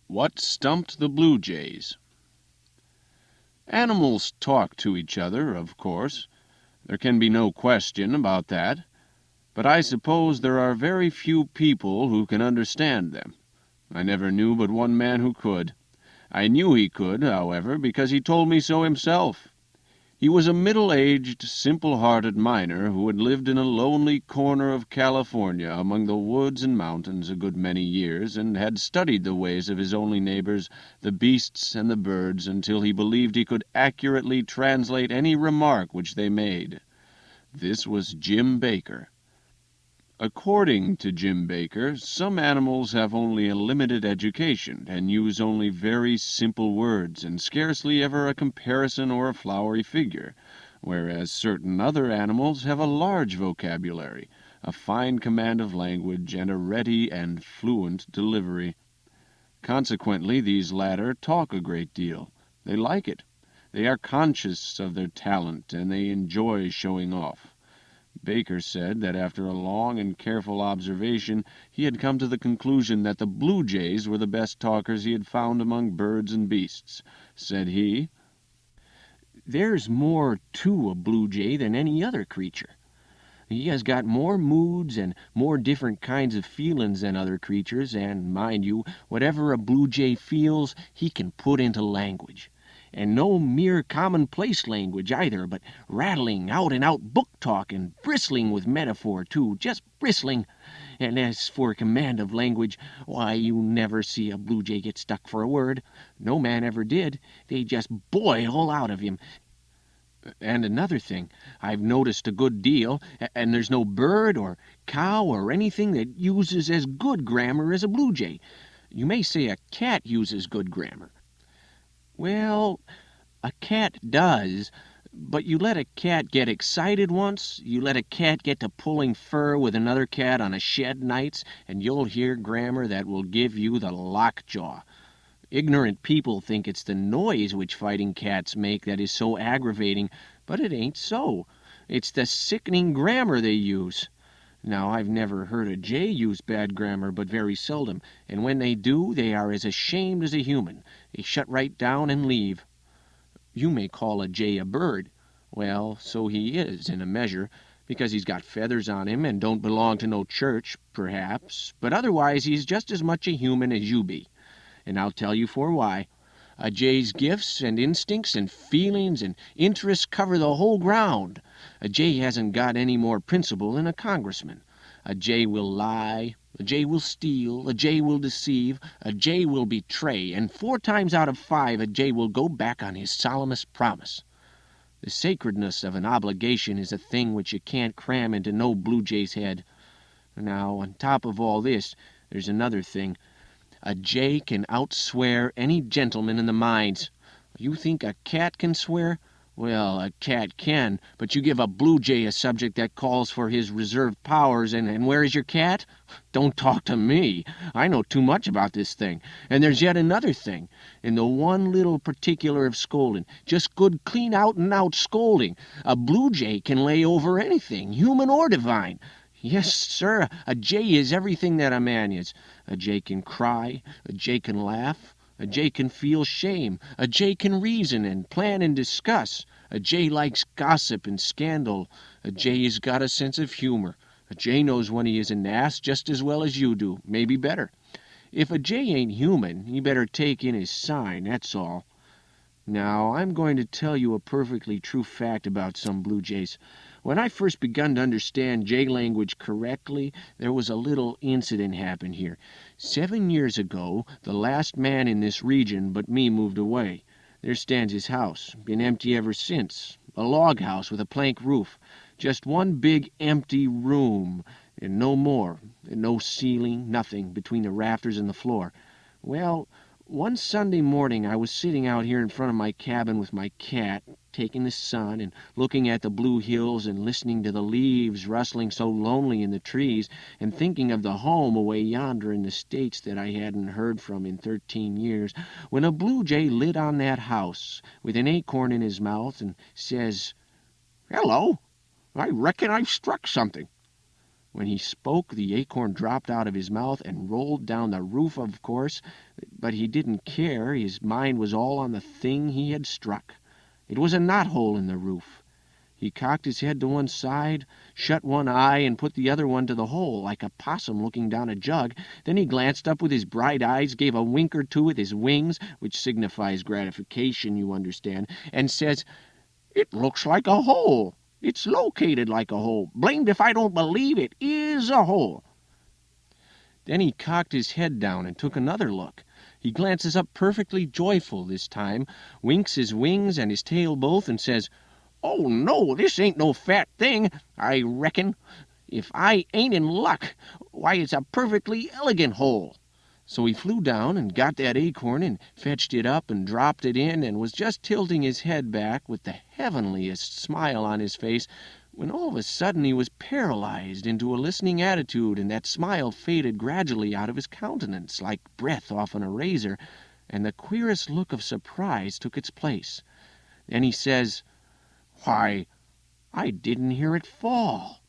What stumped the Bluejays? Animals talk to each other, of course. There can be no question about that. But I suppose there are very few people who can understand them. I never knew but one man who could. I knew he could, however, because he told me so himself. He was a middle-aged, simple-hearted miner who had lived in a lonely corner of California among the woods and mountains a good many years, and had studied the ways of his only neighbors, the beasts and the birds, until he believed he could accurately translate any remark which they made. This was Jim Baker. According to Jim Baker, some animals have only a limited education, and use only very simple words, and scarcely ever a comparison or a flowery figure, whereas certain other animals have a large vocabulary, a fine command of language, and a ready and fluent delivery. Consequently, these latter talk a great deal. They like it. They are conscious of their talent, and they enjoy showing off. Baker said that after a long and careful observation he had come to the conclusion that the Bluejays were the best talkers he had found among birds and beasts. Said he, "There's more to a bluejay than any other creature. He has got more moods and more different kinds of feelin's than other creatures, and, mind you, whatever a bluejay feels he can put into language. And no mere commonplace language either, but rattling, out-and-out book-talk, and bristling with metaphor, too, just bristling. And as for command of language, why, you never see a bluejay get stuck for a word. No man ever did. They just boil out of him. And another thing, I've noticed a good deal, and there's no bird or cow or anything that uses as good grammar as a bluejay. You may say a cat uses good grammar. Well, a cat does, but you let a cat get excited once, you let a cat get to pulling fur with another cat on a shed nights, and you'll hear grammar that will give you the lockjaw. Ignorant people think it's the noise which fighting cats make that is so aggravating, but it ain't so. It's the sickening grammar they use. Now, I've never heard a jay use bad grammar but very seldom, and when they do, they are as ashamed as a human. They shut right down and leave. You may call a jay a bird. Well, so he is, in a measure, because he's got feathers on him and don't belong to no church, perhaps, but otherwise he's just as much a human as you be. And I'll tell you for why. A jay's gifts and instincts and feelings and interests cover the whole ground. A jay hasn't got any more principle than a congressman. A jay will lie, a jay will steal, a jay will deceive, a jay will betray, and 4 times out of 5 a jay will go back on his solemnest promise. The sacredness of an obligation is a thing which you can't cram into no bluejay's head. Now, on top of all this, there's another thing. A jay can outswear any gentleman in the mines. You think a cat can swear? Well, a cat can, but you give a bluejay a subject that calls for his reserved powers, and where is your cat? Don't talk to me. I know too much about this thing. And there's yet another thing. In the one little particular of scolding, just good clean out-and-out scolding, a bluejay can lay over anything, human or divine. Yes, sir, a jay is everything that a man is. A jay can cry, a jay can laugh, a jay can feel shame, a jay can reason and plan and discuss, a jay likes gossip and scandal, a jay has got a sense of humor, a jay knows when he is an ass just as well as you do, maybe better. If a jay ain't human, he better take in his sign, that's all. Now, I'm going to tell you a perfectly true fact about some bluejays. When I first begun to understand jay language correctly, there was a little incident happened here. 7 years ago, the last man in this region but me moved away. There stands his house, been empty ever since. A log house with a plank roof. Just one big empty room, and no more, and no ceiling, nothing between the rafters and the floor. Well, one Sunday morning I was sitting out here in front of my cabin with my cat, taking the sun and looking at the blue hills and listening to the leaves rustling so lonely in the trees and thinking of the home away yonder in the States that I hadn't heard from in 13 years, when a bluejay lit on that house with an acorn in his mouth and says, "Hello, I reckon I've struck something." When he spoke, the acorn dropped out of his mouth and rolled down the roof, of course, but he didn't care. His mind was all on the thing he had struck. It was a knothole in the roof. He cocked his head to one side, shut one eye, and put the other one to the hole, like a possum looking down a jug. Then he glanced up with his bright eyes, gave a wink or two with his wings, which signifies gratification, you understand, and says, "It looks like a hole. It's located like a hole. Blamed if I don't believe it is a hole." Then he cocked his head down and took another look. He glances up perfectly joyful this time, winks his wings and his tail both, and says, "Oh, no, this ain't no fat thing, I reckon. If I ain't in luck, why, it's a perfectly elegant hole." So he flew down and got that acorn and fetched it up and dropped it in and was just tilting his head back with the heavenliest smile on his face when all of a sudden he was paralyzed into a listening attitude, and that smile faded gradually out of his countenance like breath off on a razor, and the queerest look of surprise took its place. Then he says, "Why, I didn't hear it fall."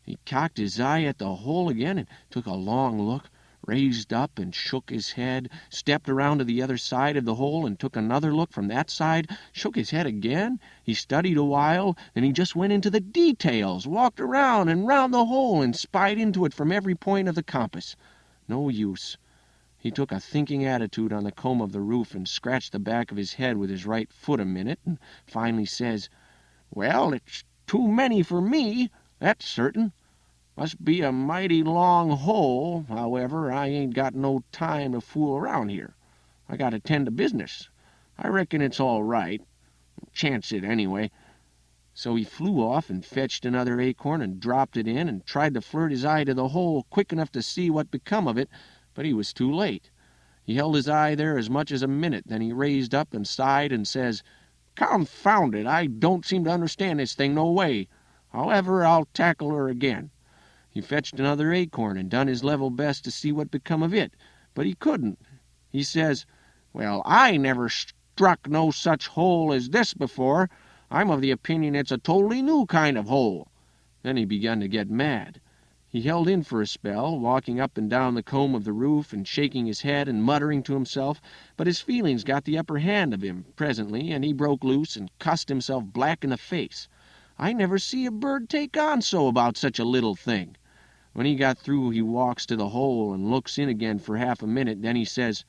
He cocked his eye at the hole again and took a long look, raised up and shook his head, stepped around to the other side of the hole and took another look from that side, shook his head again. He studied a while, then he just went into the details, walked around and round the hole and spied into it from every point of the compass. No use. He took a thinking attitude on the comb of the roof and scratched the back of his head with his right foot a minute, and finally says, "Well, it's too many for me, that's certain. Must be a mighty long hole. However, I ain't got no time to fool around here. I got to tend to business. I reckon it's all right. Chance it, anyway." So he flew off and fetched another acorn and dropped it in and tried to flirt his eye to the hole quick enough to see what become of it, but he was too late. He held his eye there as much as a minute, then he raised up and sighed and says, "Confound it, I don't seem to understand this thing no way. However, I'll tackle her again." He fetched another acorn and done his level best to see what become of it, but he couldn't. He says, "Well, I never struck no such hole as this before. I'm of the opinion it's a totally new kind of hole." Then he begun to get mad. He held in for a spell, walking up and down the comb of the roof and shaking his head and muttering to himself, but his feelings got the upper hand of him presently, and he broke loose and cussed himself black in the face. I never see a bird take on so about such a little thing. When he got through, he walks to the hole and looks in again for half a minute. Then he says,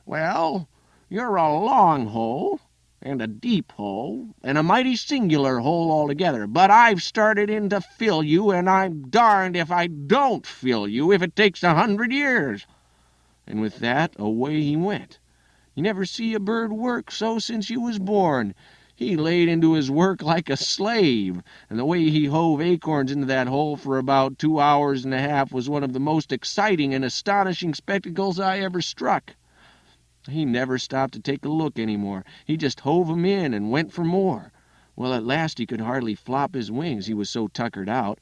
"Well, you're a long hole, and a deep hole, and a mighty singular hole altogether, but I've started in to fill you, and I'm darned if I don't fill you if it takes 100 years." And with that, away he went. You never see a bird work so since you was born. He laid into his work like a slave, and the way he hove acorns into that hole for about 2 hours and a half was one of the most exciting and astonishing spectacles I ever struck. He never stopped to take a look any more. He just hove 'em in and went for more. Well, at last he could hardly flop his wings, he was so tuckered out.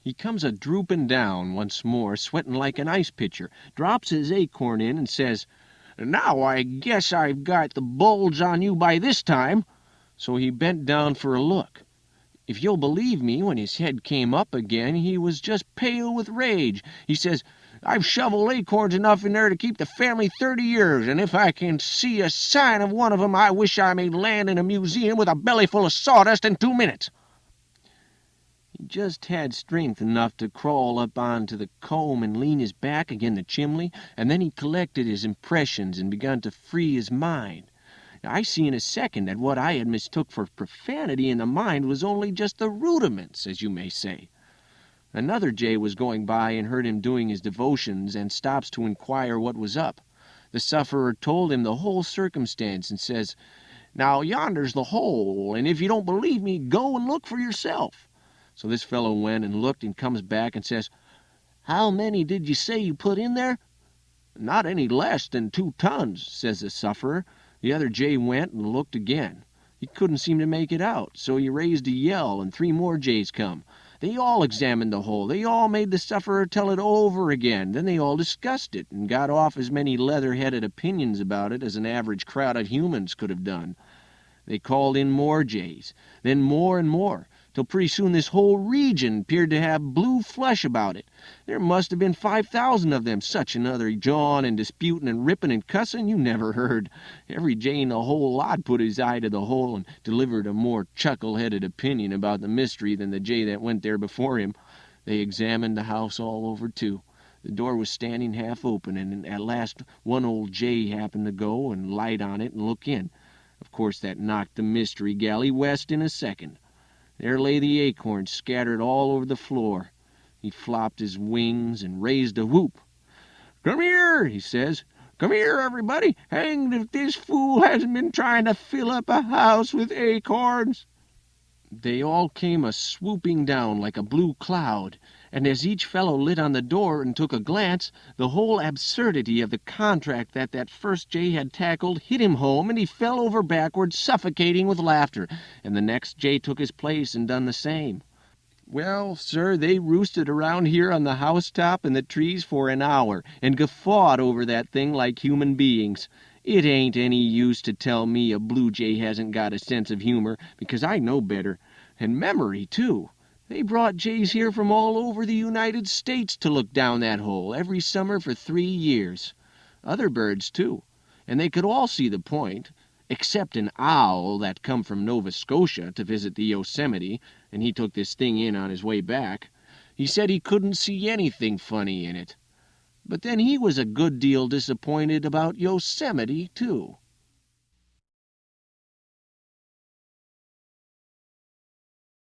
He comes a-drooping down once more, sweating like an ice pitcher, drops his acorn in and says, "Now I guess I've got the bulge on you by this time." So he bent down for a look. If you'll believe me, when his head came up again, he was just pale with rage. He says, "I've shoveled acorns enough in there to keep the family 30 years, and if I can see a sign of one of 'em, I wish I may land in a museum with a belly full of sawdust in 2 minutes." He just had strength enough to crawl up onto the comb and lean his back agin the chimney, and then he collected his impressions and begun to free his mind. I see in a second that what I had mistook for profanity in the mind was only just the rudiments, as you may say. Another jay was going by and heard him doing his devotions, and stops to inquire what was up. The sufferer told him the whole circumstance, and says, "Now yonder's the hole, and if you don't believe me, go and look for yourself." So this fellow went and looked and comes back and says, "How many did you say you put in there?" "Not any less than 2 tons," says the sufferer. The other jay went and looked again. He couldn't seem to make it out, so he raised a yell, and 3 more jays come. They all examined the hole. They all made the sufferer tell it over again. Then they all discussed it, and got off as many leather-headed opinions about it as an average crowd of humans could have done. They called in more jays, then more and more. till pretty soon this whole region appeared to have blue flesh about it. There must have been 5,000 of them, such another jawing and disputing and ripping and cussing you never heard. Every jay in the whole lot put his eye to the hole and delivered a more chuckle-headed opinion about the mystery than the jay that went there before him. They examined the house all over, too. The door was standing half open, and at last one old jay happened to go and light on it and look in. Of course, that knocked the mystery galley west in a second. There lay the acorns scattered all over the floor. He flopped his wings and raised a whoop. "Come here," he says. "Come here, everybody. Hanged if this fool hasn't been trying to fill up a house with acorns." They all came a-swooping down like a blue cloud, and as each fellow lit on the door and took a glance, the whole absurdity of the contract that first jay had tackled hit him home, and he fell over backward, suffocating with laughter, and the next jay took his place and done the same. Well, sir, they roosted around here on the housetop and the trees for an hour, and guffawed over that thing like human beings. It ain't any use to tell me a blue jay hasn't got a sense of humor, because I know better. And memory, too. They brought jays here from all over the United States to look down that hole every summer for 3 years. Other birds, too. And they could all see the point, except an owl that come from Nova Scotia to visit the Yosemite, and he took this thing in on his way back. He said he couldn't see anything funny in it. But then he was a good deal disappointed about Yosemite, too.